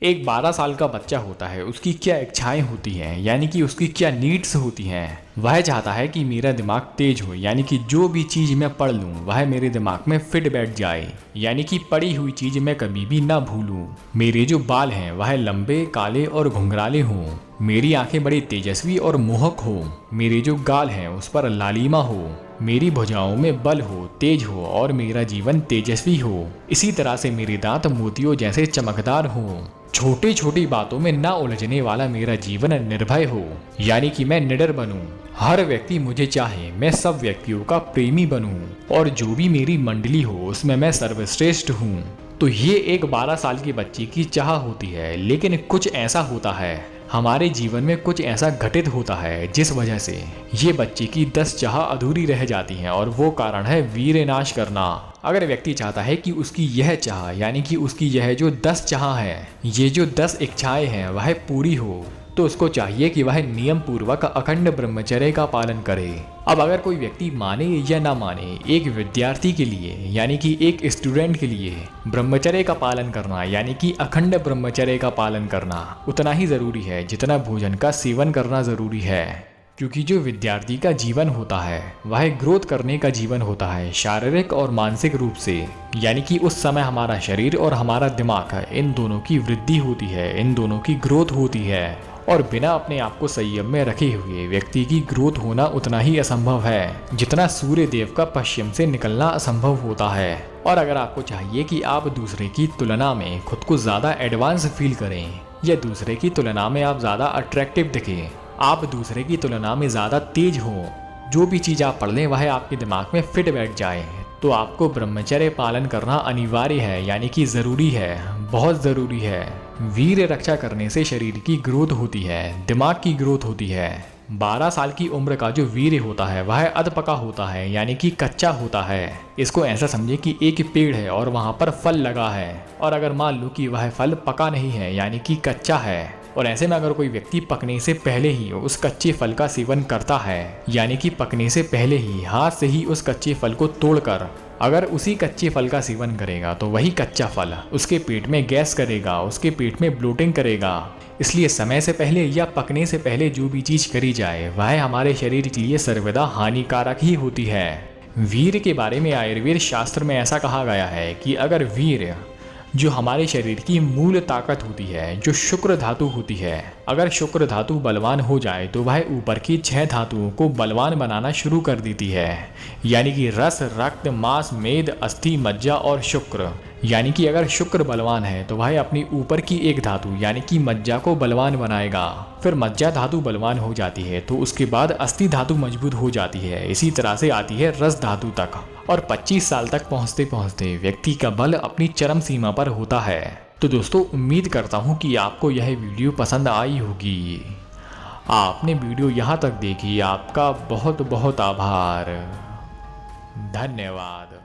एक 12 साल का बच्चा होता है, उसकी क्या इच्छाएं होती हैं, यानी कि उसकी क्या नीड्स होती हैं। वह चाहता है कि मेरा दिमाग तेज हो, यानी कि जो भी चीज़ मैं पढ़ लूँ वह मेरे दिमाग में फिट बैठ जाए, यानी कि पढ़ी हुई चीज़ मैं कभी भी ना भूलूं। मेरे जो बाल हैं वह लंबे, काले और घुंघराले हों। मेरी आंखें बड़ी तेजस्वी और मोहक हो। मेरे जो गाल हैं उस पर लालिमा हो। मेरी भुजाओं में बल हो, तेज हो और मेरा जीवन तेजस्वी हो। इसी तरह से मेरे दांत मोतियों जैसे चमकदार हो। छोटी छोटी बातों में ना उलझने वाला मेरा जीवन निर्भय हो, यानी कि मैं निडर बनूं। हर व्यक्ति मुझे चाहे, मैं सब व्यक्तियों का प्रेमी बनूं और जो भी मेरी मंडली हो उसमें मैं सर्वश्रेष्ठ हूं। तो ये एक 12 साल के बच्चे की चाह होती है, लेकिन कुछ ऐसा होता है, हमारे जीवन में कुछ ऐसा घटित होता है जिस वजह से ये बच्चे की 10 चाह अधूरी रह जाती हैं, और वो कारण है वीर नाश करना। अगर व्यक्ति चाहता है कि उसकी यह चाह, यानी कि उसकी यह जो 10 चाह है, ये जो 10 इच्छाएं हैं वह पूरी हो, तो उसको चाहिए कि वह नियम पूर्वक अखंड ब्रह्मचर्य का पालन करे। अब अगर कोई व्यक्ति माने या ना माने, एक विद्यार्थी के लिए, यानी कि एक स्टूडेंट के लिए ब्रह्मचर्य का पालन करना, यानी कि अखंड ब्रह्मचर्य का पालन करना उतना ही ज़रूरी है जितना भोजन का सेवन करना ज़रूरी है। क्योंकि जो विद्यार्थी का जीवन होता है वह ग्रोथ करने का जीवन होता है, शारीरिक और मानसिक रूप से, यानी कि उस समय हमारा शरीर और हमारा दिमाग, इन दोनों की वृद्धि होती है, इन दोनों की ग्रोथ होती है। और बिना अपने आप को संयम में रखे हुए व्यक्ति की ग्रोथ होना उतना ही असंभव है जितना सूर्य देव का पश्चिम से निकलना असंभव होता है। और अगर आपको चाहिए कि आप दूसरे की तुलना में खुद को ज़्यादा एडवांस फील करें, या दूसरे की तुलना में आप ज़्यादा अट्रैक्टिव दिखें, आप दूसरे की तुलना में ज़्यादा तेज हो, जो भी चीज़ आप पढ़ लें वह आपके दिमाग में फिट बैठ जाए, तो आपको ब्रह्मचर्य पालन करना अनिवार्य है, यानी कि ज़रूरी है, बहुत ज़रूरी है। वीर रक्षा करने से शरीर की ग्रोथ होती है, दिमाग की ग्रोथ होती है। 12 साल की उम्र का जो वीर होता है वह अधपका होता है, यानी कि कच्चा होता है। इसको ऐसा समझे कि एक पेड़ है और वहाँ पर फल लगा है, और अगर मान लो कि वह फल पका नहीं है, यानी कि कच्चा है, और ऐसे में अगर कोई व्यक्ति पकने से पहले ही उस कच्चे फल का सेवन करता है, यानी कि पकने से पहले ही हाथ से ही उस कच्चे फल को तोड़कर अगर उसी कच्चे फल का सेवन करेगा, तो वही कच्चा फल उसके पेट में गैस करेगा, उसके पेट में ब्लोटिंग करेगा। इसलिए समय से पहले या पकने से पहले जो भी चीज़ करी जाए वह हमारे शरीर के लिए सर्वदा हानिकारक ही होती है। वीर के बारे में आयुर्वेद शास्त्र में ऐसा कहा गया है कि अगर वीर, जो हमारे शरीर की मूल ताकत होती है, जो शुक्र धातु होती है, अगर शुक्र धातु बलवान हो जाए तो वह ऊपर की 6 धातुओं को बलवान बनाना शुरू कर देती है, यानी कि रस, रक्त, मांस, मेद, अस्थि, मज्जा और शुक्र। यानी कि अगर शुक्र बलवान है तो वह अपनी ऊपर की एक धातु यानी कि मज्जा को बलवान बनाएगा। फिर मज्जा धातु बलवान हो जाती है तो उसके बाद अस्थि धातु मजबूत हो जाती है। इसी तरह से आती है रस धातु तक, और 25 साल तक पहुंचते पहुंचते व्यक्ति का बल अपनी चरम सीमा पर होता है। तो दोस्तों, उम्मीद करता हूं कि आपको यह वीडियो पसंद आई होगी। आपने वीडियो यहां तक देखी, आपका बहुत बहुत आभार, धन्यवाद।